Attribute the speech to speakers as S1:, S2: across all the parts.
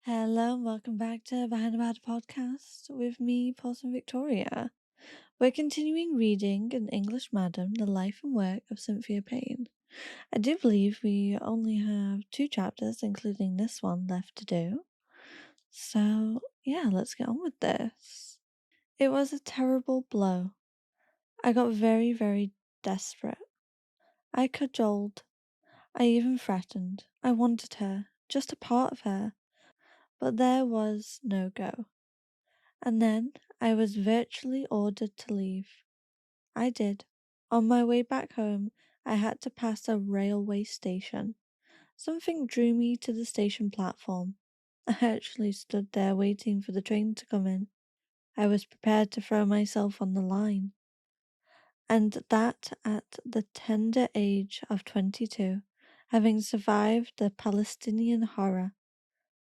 S1: Hello and welcome back to Behind the Bad podcast with me, Paulson Victoria. We're continuing reading in English Madam, the life and work of Cynthia Payne. I do believe we only have 2 chapters, including this one, left to do. So, yeah, let's get on with this. It was a terrible blow. I got very, very desperate. I cajoled. I even threatened. I wanted her, just a part of her. But there was no go. And then I was virtually ordered to leave. I did. On my way back home, I had to pass a railway station. Something drew me to the station platform. I actually stood there waiting for the train to come in. I was prepared to throw myself on the line. And that at the tender age of 22, having survived the Palestinian horror.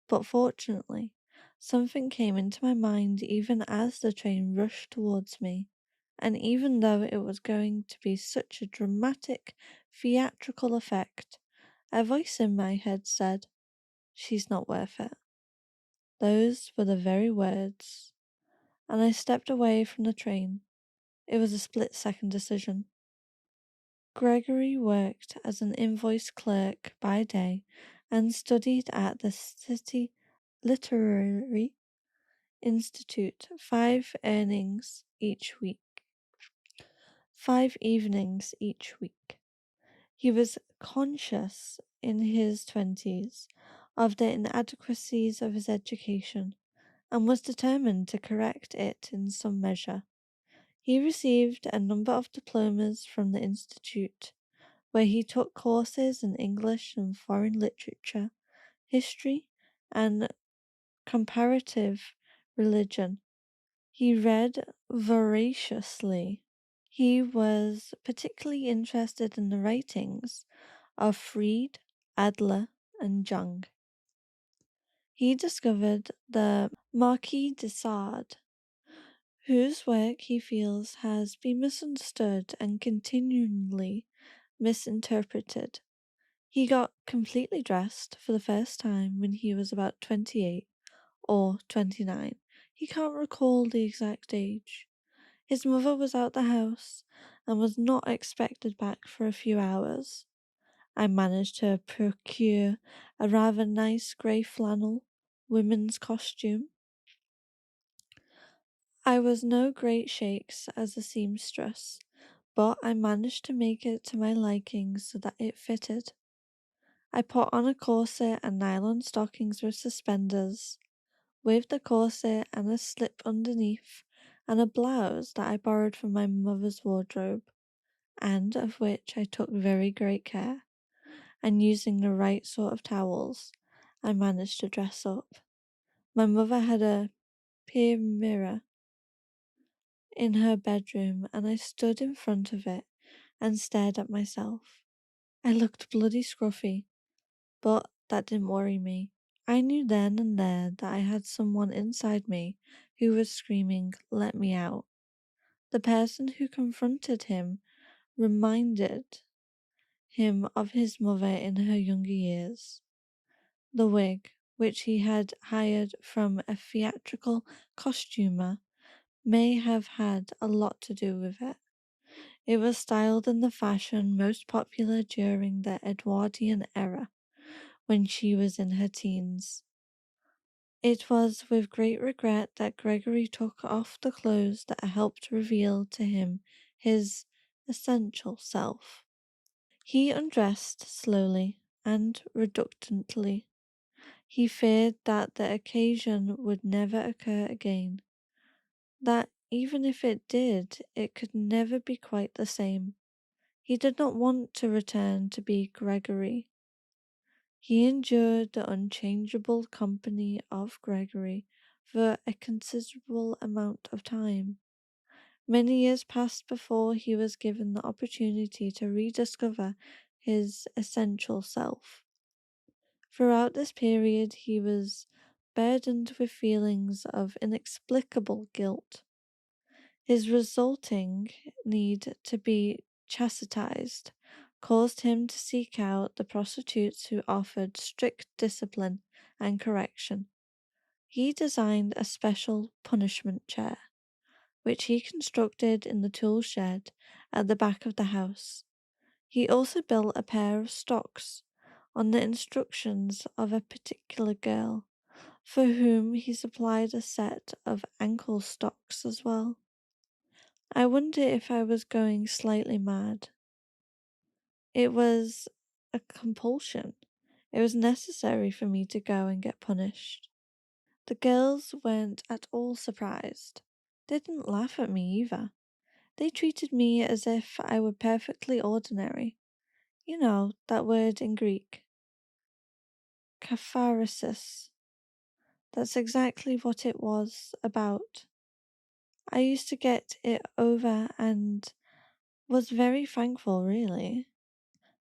S1: But fortunately, something came into my mind even as the train rushed towards me, and even though it was going to be such a dramatic, theatrical effect, a voice in my head said, "She's not worth it." Those were the very words, and I stepped away from the train. It was a split-second decision. Gregory worked as an invoice clerk by day and studied at the City Literary Institute 5 evenings each week. He was conscious in his 20s of the inadequacies of his education and was determined to correct it in some measure. He received a number of diplomas from the Institute, where he took courses in English and foreign literature, history, and comparative religion. He read voraciously. He was particularly interested in the writings of Fried, Adler, and Jung. He discovered the Marquis de Sade, whose work he feels has been misunderstood and continually misinterpreted. He got completely dressed for the first time when he was about 28 or 29. He can't recall the exact age. His mother was out the house and was not expected back for a few hours. I managed to procure a rather nice grey flannel women's costume. I was no great shakes as a seamstress, but I managed to make it to my liking so that it fitted. I put on a corset and nylon stockings with suspenders, with the corset and a slip underneath, and a blouse that I borrowed from my mother's wardrobe, and of which I took very great care, and using the right sort of towels, I managed to dress up. My mother had a pier mirror in her bedroom, and I stood in front of it and stared at myself. I looked bloody scruffy, but that didn't worry me. I knew then and there that I had someone inside me who was screaming, "Let me out." The person who confronted him reminded him of his mother in her younger years. The wig, which he had hired from a theatrical costumer, may have had a lot to do with it. It was styled in the fashion most popular during the Edwardian era, when she was in her teens. It was with great regret that Gregory took off the clothes that helped reveal to him his essential self. He undressed slowly and reluctantly. He feared that the occasion would never occur again, that even if it did, it could never be quite the same. He did not want to return to be Gregory. He endured the unchangeable company of Gregory for a considerable amount of time. Many years passed before he was given the opportunity to rediscover his essential self. Throughout this period, he was burdened with feelings of inexplicable guilt. His resulting need to be chastised caused him to seek out the prostitutes who offered strict discipline and correction. He designed a special punishment chair, which he constructed in the tool shed at the back of the house. He also built a pair of stocks on the instructions of a particular girl, for whom he supplied a set of ankle stocks as well. I wonder if I was going slightly mad. It was a compulsion. It was necessary for me to go and get punished. The girls weren't at all surprised. They didn't laugh at me either. They treated me as if I were perfectly ordinary. You know, that word in Greek. Katharesis. That's exactly what it was about. I used to get it over and was very thankful, really.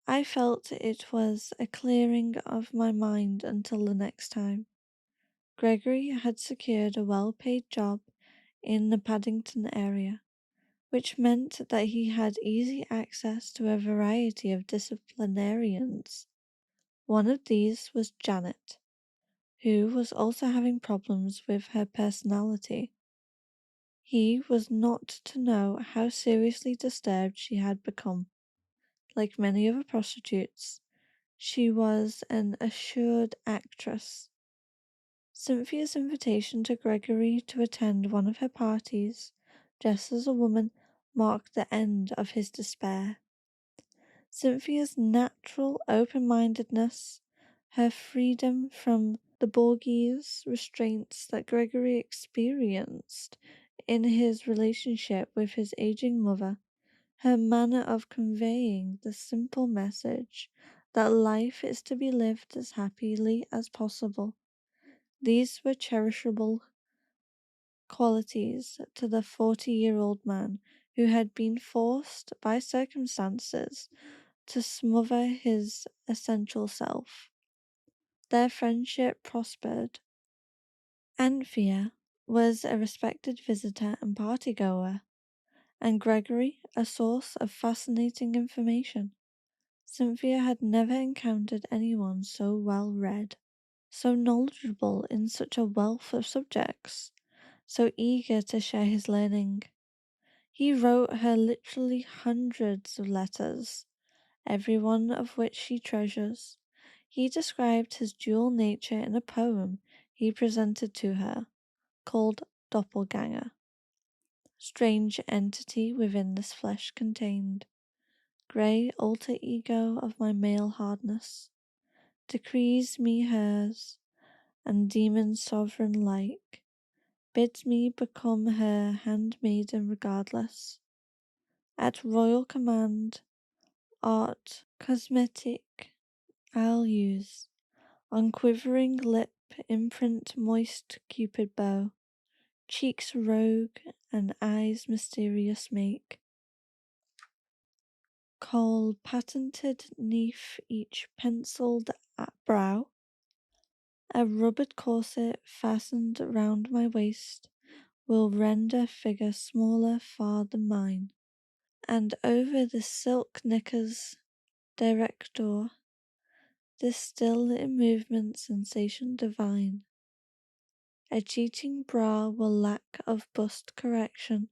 S1: I felt it was a clearing of my mind until the next time. Gregory had secured a well paid job in the Paddington area, which meant that he had easy access to a variety of disciplinarians. One of these was Janet, who was also having problems with her personality. He was not to know how seriously disturbed she had become. Like many other prostitutes, she was an assured actress. Cynthia's invitation to Gregory to attend one of her parties, dressed as a woman, marked the end of his despair. Cynthia's natural open-mindedness, her freedom from the Borgies restraints that Gregory experienced in his relationship with his aging mother, her manner of conveying the simple message that life is to be lived as happily as possible. These were cherishable qualities to the 40-year-old man who had been forced by circumstances to smother his essential self. Their friendship prospered. Anthea was a respected visitor and party-goer, and Gregory a source of fascinating information. Cynthia had never encountered anyone so well-read, so knowledgeable in such a wealth of subjects, so eager to share his learning. He wrote her literally hundreds of letters, every one of which she treasures. He described his dual nature in a poem he presented to her, called Doppelganger. Strange entity within this flesh contained, grey alter ego of my male hardness, decrees me hers, and demon sovereign like, bids me become her handmaiden regardless. At royal command, art cosmetic I'll use, on quivering lip imprint moist cupid bow, cheeks rogue and eyes mysterious make, kohl patented neath each penciled brow, a rubbered corset fastened round my waist will render figure smaller far than mine, and over the silk knickers director, this still in movement sensation divine, a cheating bra will lack of bust correction,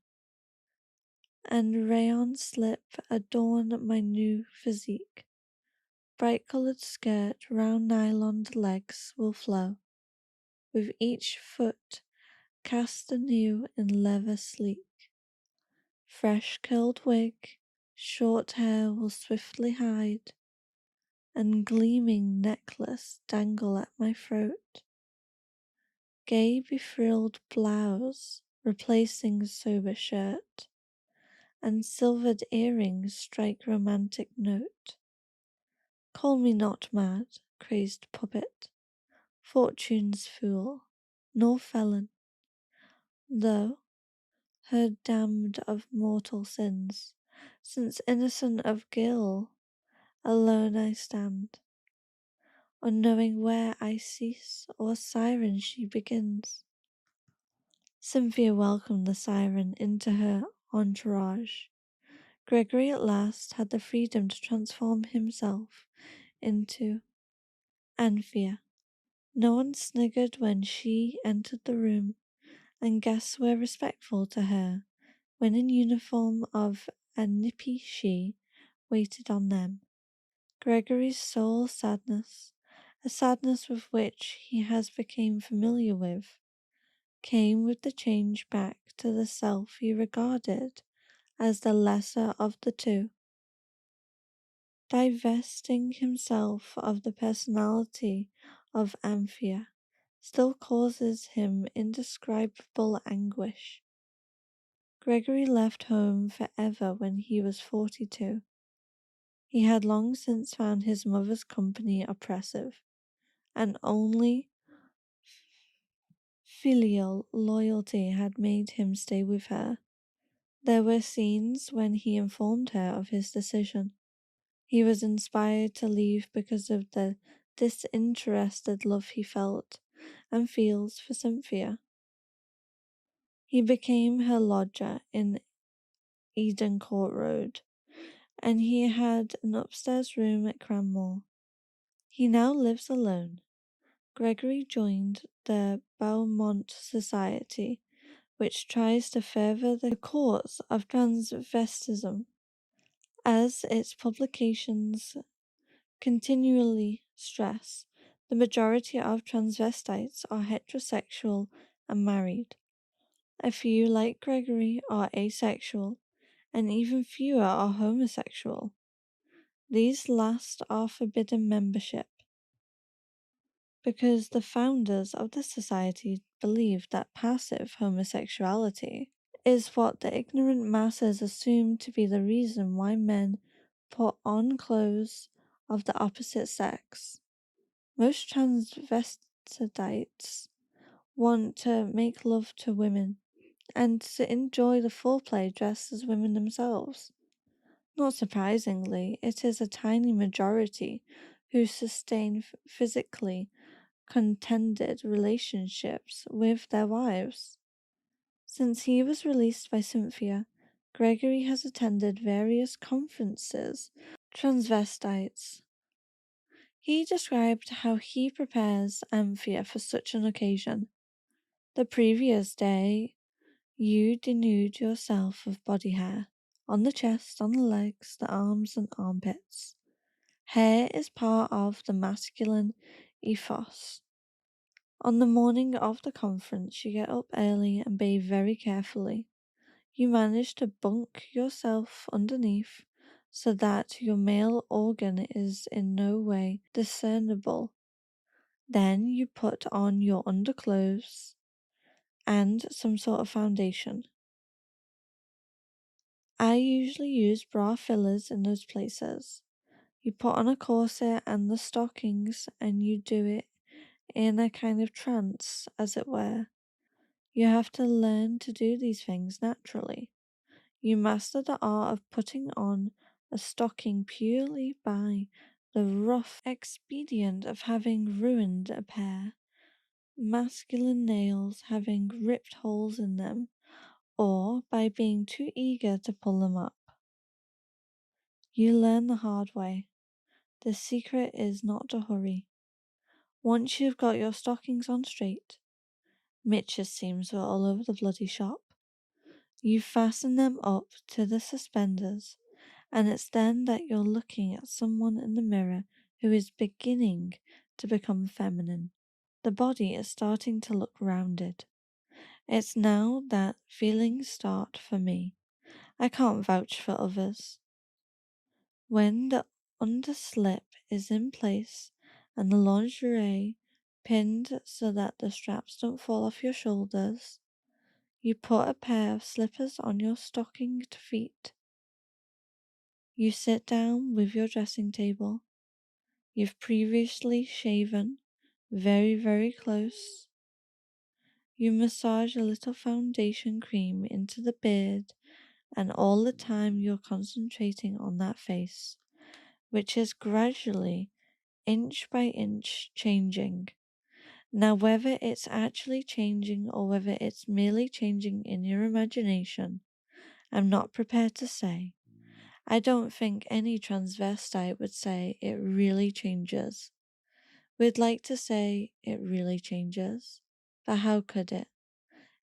S1: and rayon slip adorn my new physique. Bright coloured skirt round nyloned legs will flow, with each foot cast anew in leather sleek. Fresh curled wig, short hair will swiftly hide, and gleaming necklace dangle at my throat. Gay befrilled blouse replacing sober shirt, and silvered earrings strike romantic note. Call me not mad, crazed puppet, fortune's fool, nor felon, though her damned of mortal sins, since innocent of guile, alone I stand, unknowing where I cease or siren she begins. Cynthia welcomed the siren into her entourage. Gregory at last had the freedom to transform himself into Anthea, No one sniggered when she entered the room, and guests were respectful to her when in uniform of a nippy she waited on them. Gregory's sole sadness, a sadness with which he has become familiar with, came with the change back to the self he regarded as the lesser of the two. Divesting himself of the personality of Amphia still causes him indescribable anguish. Gregory left home forever when he was 42. He had long since found his mother's company oppressive, and only filial loyalty had made him stay with her. There were scenes when he informed her of his decision. He was inspired to leave because of the disinterested love he felt and feels for Cynthia. He became her lodger in Eden Court Road, and he had an upstairs room at Cranmore. He now lives alone. Gregory joined the Beaumont Society, which tries to further the cause of transvestism, as its publications continually stress. The majority of transvestites are heterosexual and married. A few, like Gregory, are asexual, and even fewer are homosexual. These last are forbidden membership because the founders of the society believe that passive homosexuality is what the ignorant masses assume to be the reason why men put on clothes of the opposite sex. Most transvestites want to make love to women and to enjoy the foreplay dressed as women themselves. Not surprisingly, it is a tiny majority who sustain physically contended relationships with their wives. Since he was released by Cynthia, Gregory has attended various conferences transvestites. He described how he prepares Amphia for such an occasion. The previous day, you denude yourself of body hair on the chest, on the legs, the arms, and armpits. Hair is part of the masculine ethos. On the morning of the conference, you get up early and bathe very carefully. You manage to bunk yourself underneath so that your male organ is in no way discernible. Then you put on your underclothes and some sort of foundation. I usually use bra fillers in those places. You put on a corset and the stockings and you do it in a kind of trance, as it were. You have to learn to do these things naturally. You master the art of putting on a stocking purely by the rough expedient of having ruined a pair, masculine nails having ripped holes in them, or by being too eager to pull them up. You learn the hard way. The secret is not to hurry. Once you've got your stockings on straight, Mitch's seams were all over the bloody shop, you fasten them up to the suspenders, and it's then that you're looking at someone in the mirror who is beginning to become feminine. The body is starting to look rounded. It's now that feelings start for me. I can't vouch for others. When the underslip is in place and the lingerie pinned so that the straps don't fall off your shoulders, you put a pair of slippers on your stockinged feet. You sit down with your dressing table. You've previously shaven very, very close. You massage a little foundation cream into the beard, and all the time you're concentrating on that face, which is gradually, inch by inch, changing. Now, whether it's actually changing or whether it's merely changing in your imagination, I'm not prepared to say. I don't think any transvestite would say it really changes. We'd like to say it really changes, but how could it?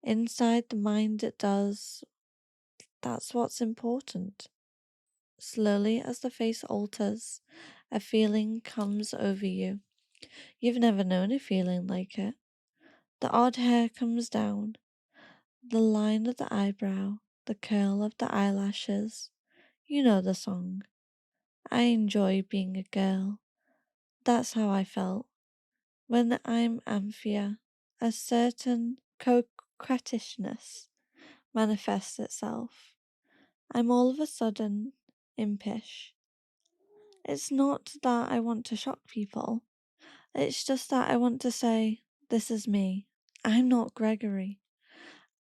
S1: Inside the mind, it does. That's what's important. Slowly, as the face alters, a feeling comes over you. You've never known a feeling like it. The odd hair comes down, the line of the eyebrow, the curl of the eyelashes. You know the song. I enjoy being a girl. That's how I felt. When I'm Amphia, a certain coquettishness manifests itself. I'm all of a sudden impish. It's not that I want to shock people. It's just that I want to say, this is me. I'm not Gregory.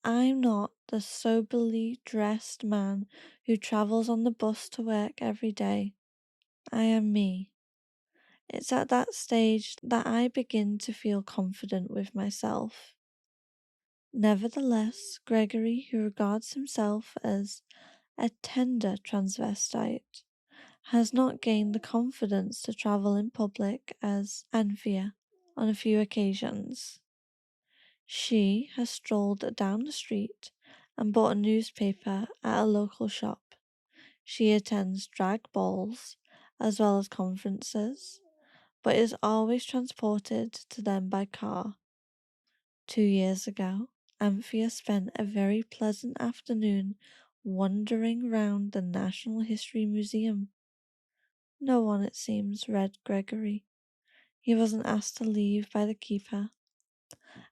S1: I'm not the soberly dressed man who travels on the bus to work every day. I am me. It's at that stage that I begin to feel confident with myself. Nevertheless, Gregory, who regards himself as a tender transvestite, has not gained the confidence to travel in public as Anthea on a few occasions. She has strolled down the street and bought a newspaper at a local shop. She attends drag balls as well as conferences, but is always transported to them by car. 2 years ago, Anthea spent a very pleasant afternoon wandering round the National History Museum. No one, it seems, read Gregory. He wasn't asked to leave by the keeper,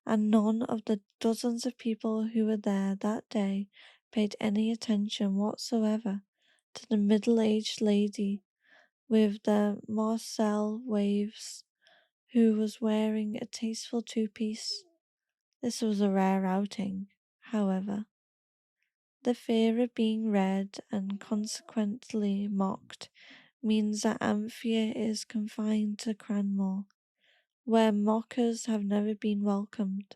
S1: and none of the dozens of people who were there that day paid any attention whatsoever to the middle-aged lady with the Marcel waves who was wearing a tasteful two-piece. This was a rare outing, however. The fear of being read and consequently mocked means that Anthea is confined to Cranmore, where mockers have never been welcomed.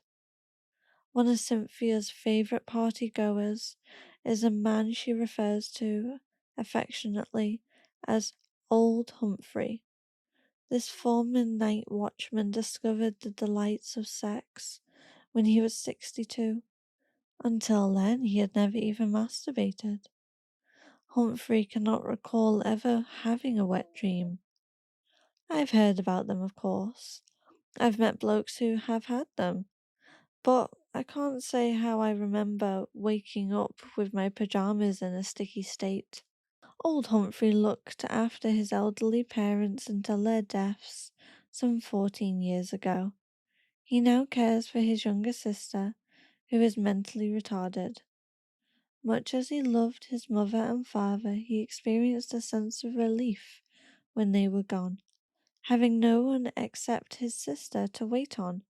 S1: One of Cynthia's favourite party-goers is a man she refers to affectionately as Old Humphrey. This former night watchman discovered the delights of sex when he was 62. Until then, he had never even masturbated. Humphrey cannot recall ever having a wet dream. I've heard about them, of course. I've met blokes who have had them. But I can't say how I remember waking up with my pyjamas in a sticky state. Old Humphrey looked after his elderly parents until their deaths some 14 years ago. He now cares for his younger sister, who is mentally retarded. Much as he loved his mother and father, he experienced a sense of relief when they were gone. Having no one except his sister to wait on,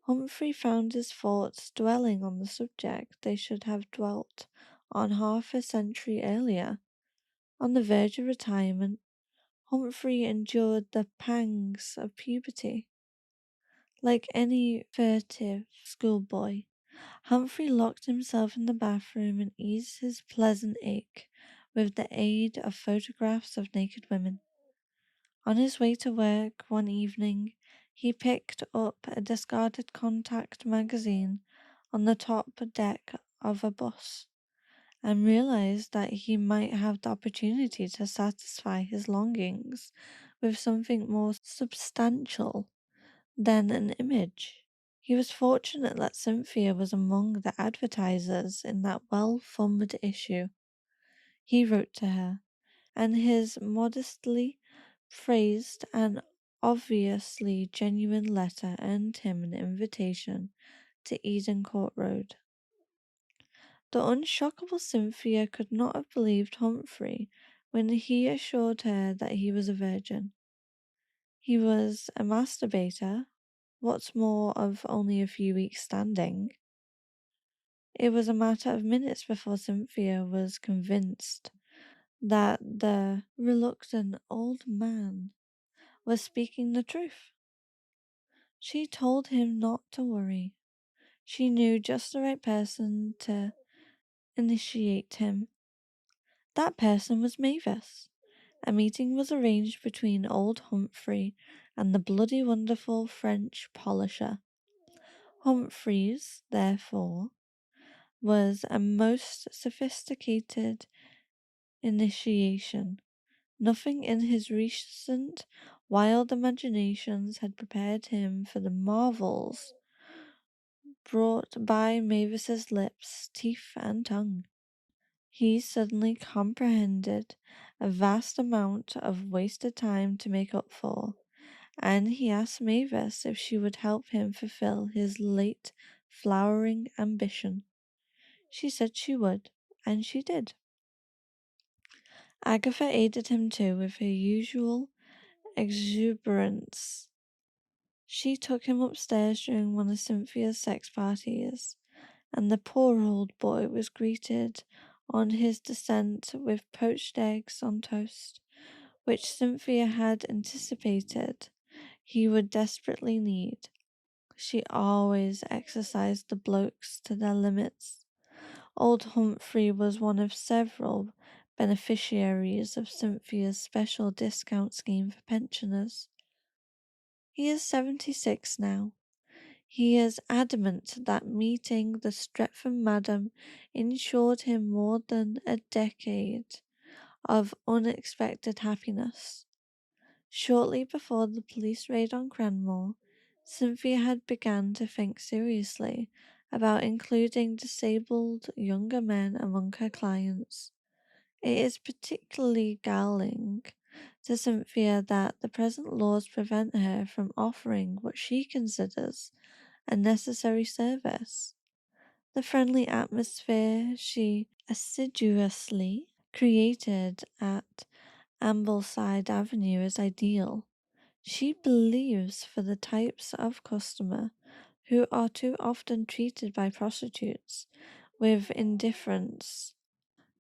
S1: Humphrey found his thoughts dwelling on the subject they should have dwelt on half a century earlier. On the verge of retirement, Humphrey endured the pangs of puberty. Like any furtive schoolboy, Humphrey locked himself in the bathroom and eased his pleasant ache with the aid of photographs of naked women. On his way to work one evening, he picked up a discarded contact magazine on the top deck of a bus and realized that he might have the opportunity to satisfy his longings with something more substantial than an image. He was fortunate that Cynthia was among the advertisers in that well-thumbed issue. He wrote to her, and his modestly phrased and obviously genuine letter earned him an invitation to Eden Court Road. The unshockable Cynthia could not have believed Humphrey when he assured her that he was a virgin. He was a masturbator, what's more, of only a few weeks' standing. It was a matter of minutes before Cynthia was convinced that the reluctant old man was speaking the truth. She told him not to worry. She knew just the right person to initiate him. That person was Mavis. A meeting was arranged between old Humphrey and the bloody wonderful French polisher. Humphreys, therefore, was a most sophisticated initiation. Nothing in his recent wild imaginations had prepared him for the marvels brought by Mavis's lips, teeth, and tongue. He suddenly comprehended a vast amount of wasted time to make up for, and he asked Mavis if she would help him fulfill his late flowering ambition. She said she would, and she did. Agatha aided him too with her usual exuberance. She took him upstairs during one of Cynthia's sex parties, and the poor old boy was greeted on his descent with poached eggs on toast, which Cynthia had anticipated he would desperately need. She always exercised the blokes to their limits. Old Humphrey was one of several beneficiaries of Cynthia's special discount scheme for pensioners. He is 76 now. He is adamant that meeting the Streatham madam ensured him more than a decade of unexpected happiness. Shortly before the police raid on Cranmore, Cynthia had begun to think seriously about including disabled younger men among her clients. It is particularly galling to Cynthia that the present laws prevent her from offering what she considers a necessary service. The friendly atmosphere she assiduously created at Ambleside Avenue is ideal. She believes for the types of customer who are too often treated by prostitutes with indifference,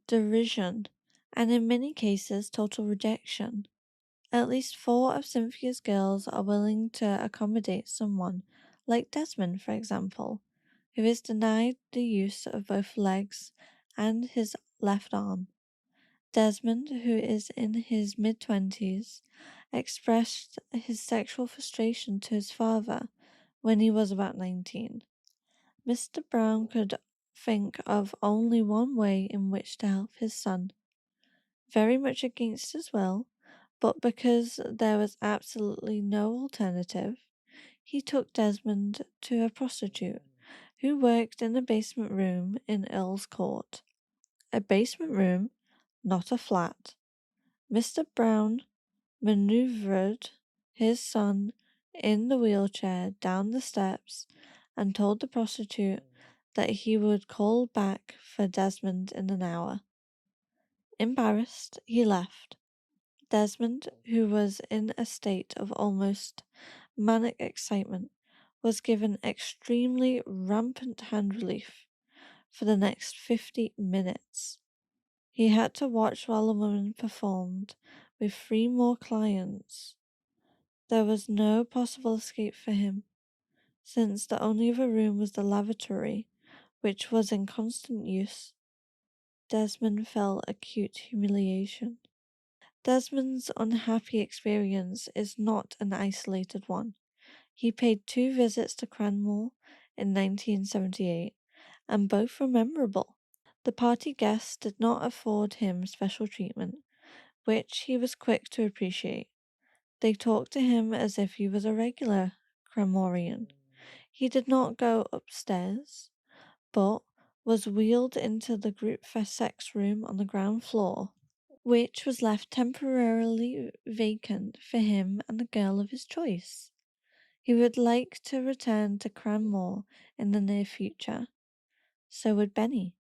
S1: derision, and in many cases total rejection. At least 4 of Cynthia's girls are willing to accommodate someone, like Desmond, for example, who is denied the use of both legs and his left arm. Desmond, who is in his mid-20s, expressed his sexual frustration to his father when he was about 19. Mr. Brown could think of only one way in which to help his son. Very much against his will, but because there was absolutely no alternative, he took Desmond to a prostitute who worked in a basement room in Earl's Court. A basement room, not a flat. Mr. Brown maneuvered his son in the wheelchair down the steps and told the prostitute that he would call back for Desmond in an hour. Embarrassed, he left. Desmond, who was in a state of almost manic excitement, was given extremely rampant hand relief for the next 50 minutes. He had to watch while the woman performed with 3 more clients. There was no possible escape for him, since the only other room was the lavatory, which was in constant use. Desmond felt acute humiliation. Desmond's unhappy experience is not an isolated one. He paid 2 visits to Cranmore in 1978, and both were memorable. The party guests did not afford him special treatment, which he was quick to appreciate. They talked to him as if he was a regular Cranmorian. He did not go upstairs, but was wheeled into the group sex room on the ground floor, which was left temporarily vacant for him and the girl of his choice. He would like to return to Cranmore in the near future. So would Benny,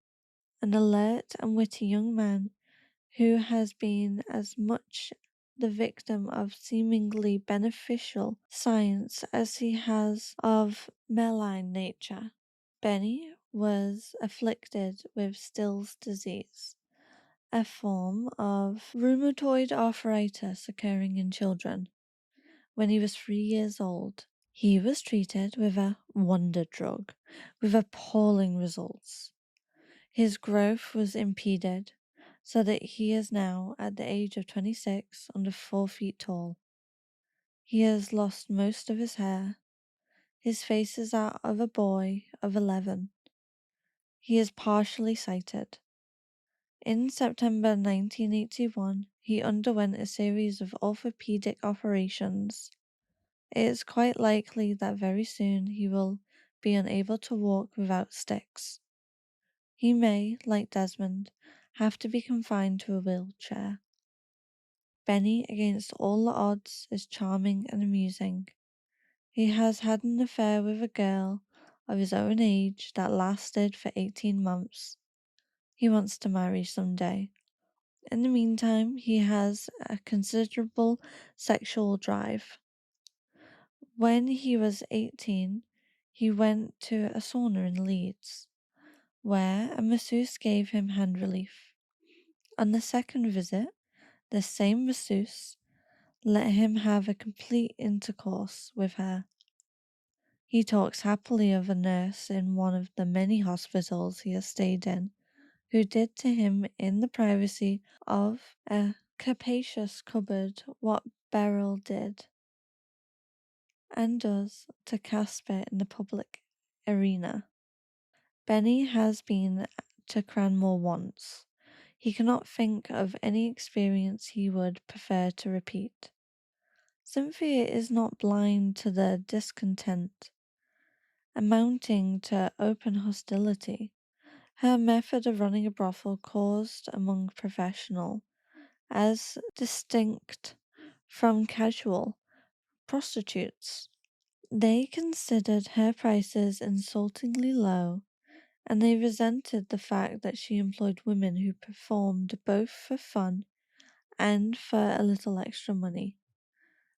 S1: an alert and witty young man who has been as much the victim of seemingly beneficial science as he has of malign nature. Benny was afflicted with Still's disease, a form of rheumatoid arthritis occurring in children. When he was 3 years old, he was treated with a wonder drug with appalling results. His growth was impeded, so that he is now, at the age of 26, under 4 feet tall. He has lost most of his hair. His face is that of a boy of 11. He is partially sighted. In September 1981, he underwent a series of orthopedic operations. It is quite likely that very soon he will be unable to walk without sticks. He may, like Desmond, have to be confined to a wheelchair. Benny, against all the odds, is charming and amusing. He has had an affair with a girl of his own age that lasted for 18 months. He wants to marry someday. In the meantime, he has a considerable sexual drive. When he was 18, he went to a sauna in Leeds, where a masseuse gave him hand relief. On the second visit, the same masseuse let him have a complete intercourse with her. He talks happily of a nurse in one of the many hospitals he has stayed in, who did to him in the privacy of a capacious cupboard what Beryl did and does to Casper in the public arena. Benny has been to Cranmore once. He cannot think of any experience he would prefer to repeat. Cynthia is not blind to the discontent, amounting to open hostility, her method of running a brothel caused among professional, as distinct from casual, prostitutes. They considered her prices insultingly low, and they resented the fact that she employed women who performed both for fun and for a little extra money.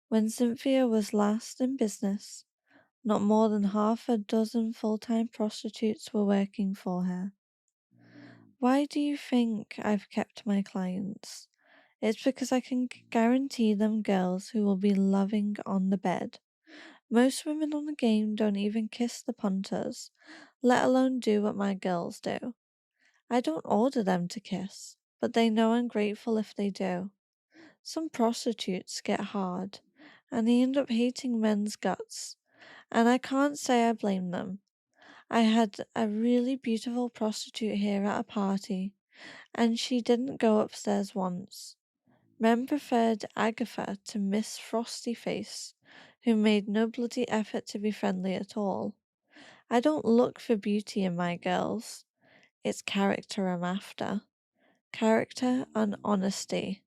S1: When Cynthia was last in business, not more than half a dozen full-time prostitutes were working for her. Why do you think I've kept my clients? It's because I can guarantee them girls who will be loving on the bed. Most women on the game don't even kiss the punters, let alone do what my girls do. I don't order them to kiss, but they know I'm grateful if they do. Some prostitutes get hard, and they end up hating men's guts, and I can't say I blame them. I had a really beautiful prostitute here at a party, and she didn't go upstairs once. Men preferred Agatha to Miss Frostyface, who made no bloody effort to be friendly at all. I don't look for beauty in my girls. It's character I'm after. Character and honesty.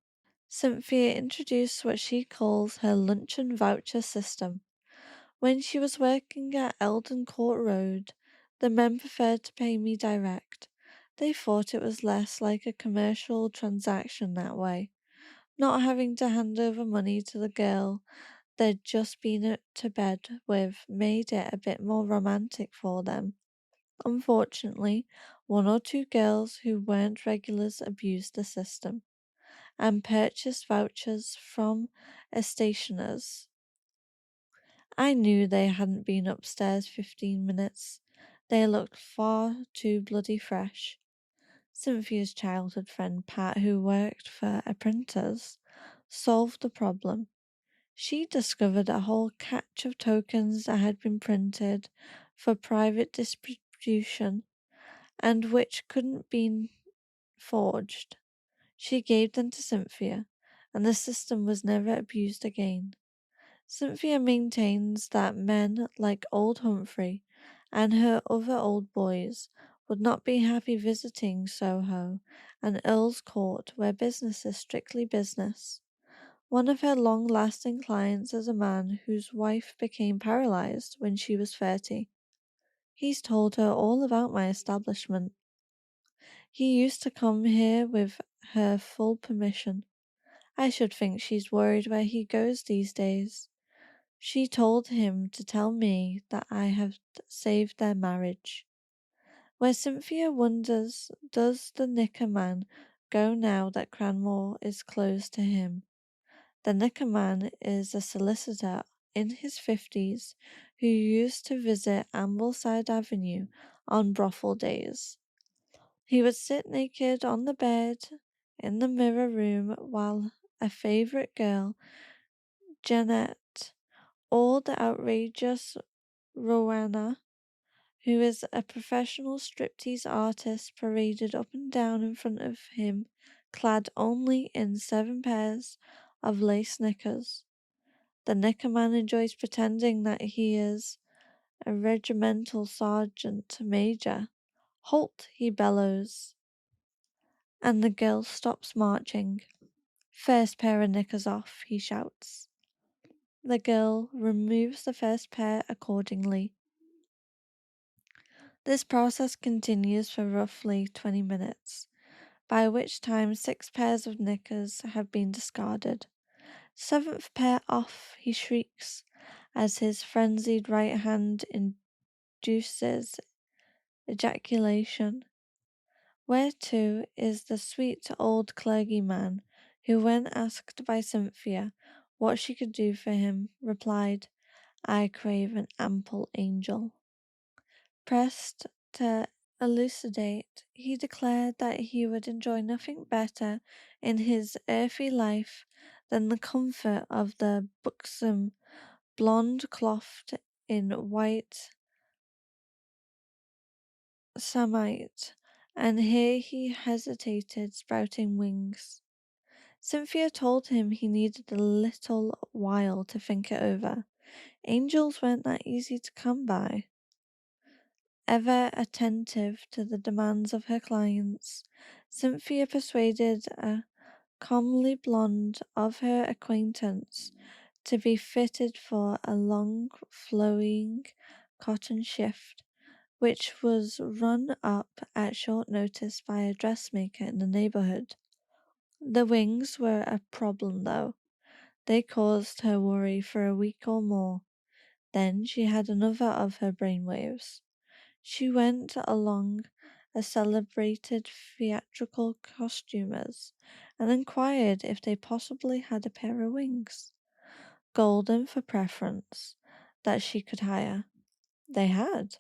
S1: Cynthia introduced what she calls her luncheon voucher system. When she was working at Eldon Court Road, the men preferred to pay me direct. They thought it was less like a commercial transaction that way. Not having to hand over money to the girl they'd just been to bed with made it a bit more romantic for them. Unfortunately, one or two girls who weren't regulars abused the system and purchased vouchers from a stationer's. I knew they hadn't been upstairs 15 minutes. They looked far too bloody fresh. Cynthia's childhood friend Pat, who worked for a printer's, solved the problem. She discovered a whole catch of tokens that had been printed for private distribution and which couldn't be forged. She gave them to Cynthia, and the system was never abused again. Cynthia maintains that men like old Humphrey and her other old boys would not be happy visiting Soho and Earl's Court, where business is strictly business. One of her long-lasting clients is a man whose wife became paralyzed when she was 30. He's told her all about my establishment. He used to come here with her full permission. I should think she's worried where he goes these days. She told him to tell me that I have saved their marriage. Where Cynthia wonders, does the knicker man go now that Cranmore is closed to him? The knicker man is a solicitor in his 50s who used to visit Ambleside Avenue on brothel days. He would sit naked on the bed in the mirror room while a favourite girl, Jeanette, or the outrageous Rowana, who is a professional striptease artist, paraded up and down in front of him, clad only in 7 pairs of lace knickers. The knicker man enjoys pretending that he is a regimental sergeant major. "Halt!" he bellows, and the girl stops marching. "First pair of knickers off," he shouts. The girl removes the first pair accordingly. This process continues for roughly 20 minutes, by which time 6 pairs of knickers have been discarded. "Seventh pair off," he shrieks, as his frenzied right hand induces ejaculation. Where to is the sweet old clergyman, who, when asked by Cynthia what she could do for him, replied, "I crave an ample angel." Pressed to elucidate, he declared that he would enjoy nothing better in his earthly life than the comfort of the buxom blonde clothed in white samite, and here he hesitated, sprouting wings. Cynthia told him he needed a little while to think it over. Angels weren't that easy to come by. Ever attentive to the demands of her clients, Cynthia persuaded a comely blonde of her acquaintance to be fitted for a long flowing cotton shift, which was run up at short notice by a dressmaker in the neighborhood. The wings were a problem, though. They caused her worry for a week or more. Then she had another of her brainwaves. She went along a celebrated theatrical costumers and inquired if they possibly had a pair of wings, golden for preference, that she could hire. They had.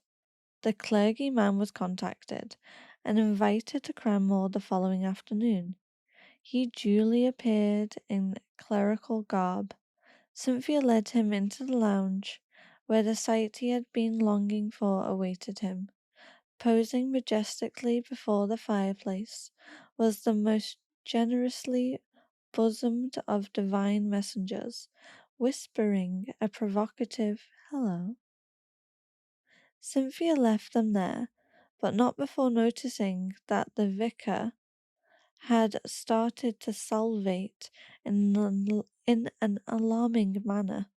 S1: The clergyman was contacted and invited to Cranmore the following afternoon. He duly appeared in clerical garb. Cynthia led him into the lounge, where the sight he had been longing for awaited him. Posing majestically before the fireplace was the most generously bosomed of divine messengers, whispering a provocative "hello." Cynthia left them there, but not before noticing that the vicar had started to salivate in an alarming manner.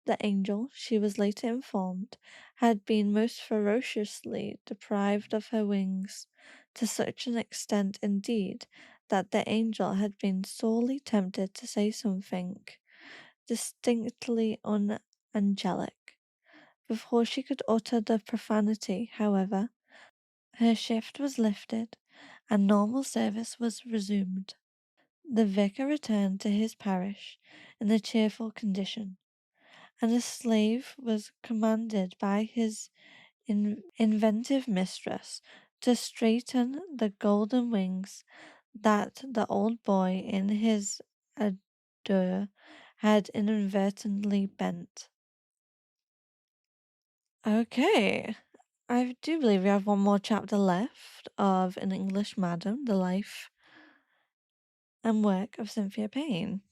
S1: The angel, she was later informed, had been most ferociously deprived of her wings, to such an extent indeed that the angel had been sorely tempted to say something distinctly unangelic. Before she could utter the profanity, however, her shift was lifted and normal service was resumed. The vicar returned to his parish in a cheerful condition, and a slave was commanded by his inventive mistress to straighten the golden wings that the old boy in his ardor had inadvertently bent. Okay, I do believe we have one more chapter left of An English Madam, the life and work of Cynthia Payne.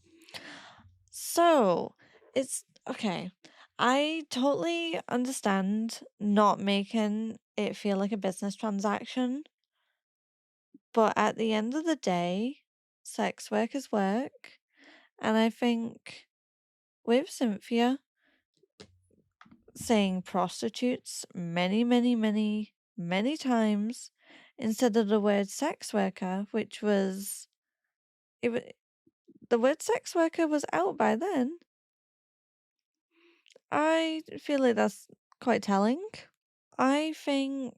S1: So, it's okay. I totally understand not making it feel like a business transaction, but at the end of the day, sex work is work, and I think with Cynthia saying prostitutes many times instead of the word sex worker, which was the word sex worker was out by then. I feel like that's quite telling. I think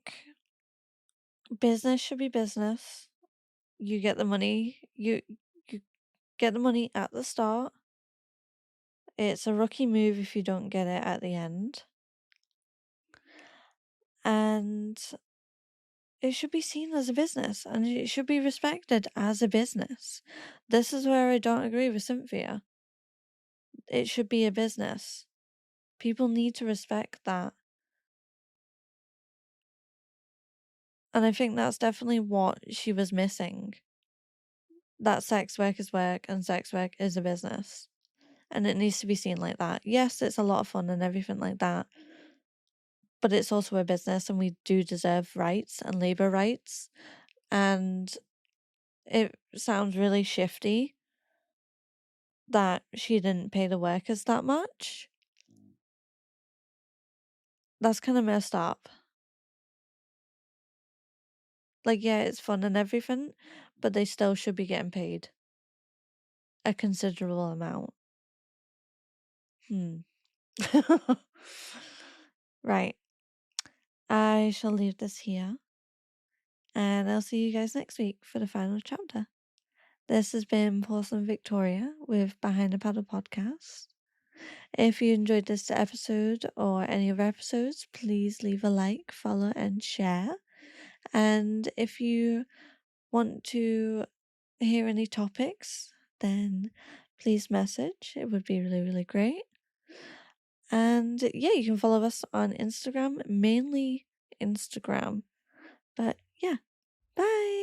S1: business should be business. You get the money. You get the money at the start. It's a rookie move if you don't get it at the end. And it should be seen as a business and it should be respected as a business. This is where I don't agree with Cynthia. It should be a business. People need to respect that. And I think that's definitely what she was missing. That sex work is work and sex work is a business. And it needs to be seen like that. Yes, it's a lot of fun and everything like that. But it's also a business and we do deserve rights and labour rights. And it sounds really shifty that she didn't pay the workers that much. That's kind of messed up. Like, yeah, it's fun and everything, but they still should be getting paid a considerable amount. Right. I shall leave this here, and I'll see you guys next week for the final chapter. This has been Porcelain Victoria with Behind the Paddle podcast. If you enjoyed this episode or any other episodes, please leave a like, follow, and share. And if you want to hear any topics, then please message. It would be really, really great. And yeah, you can follow us on Instagram, mainly Instagram. But yeah, bye.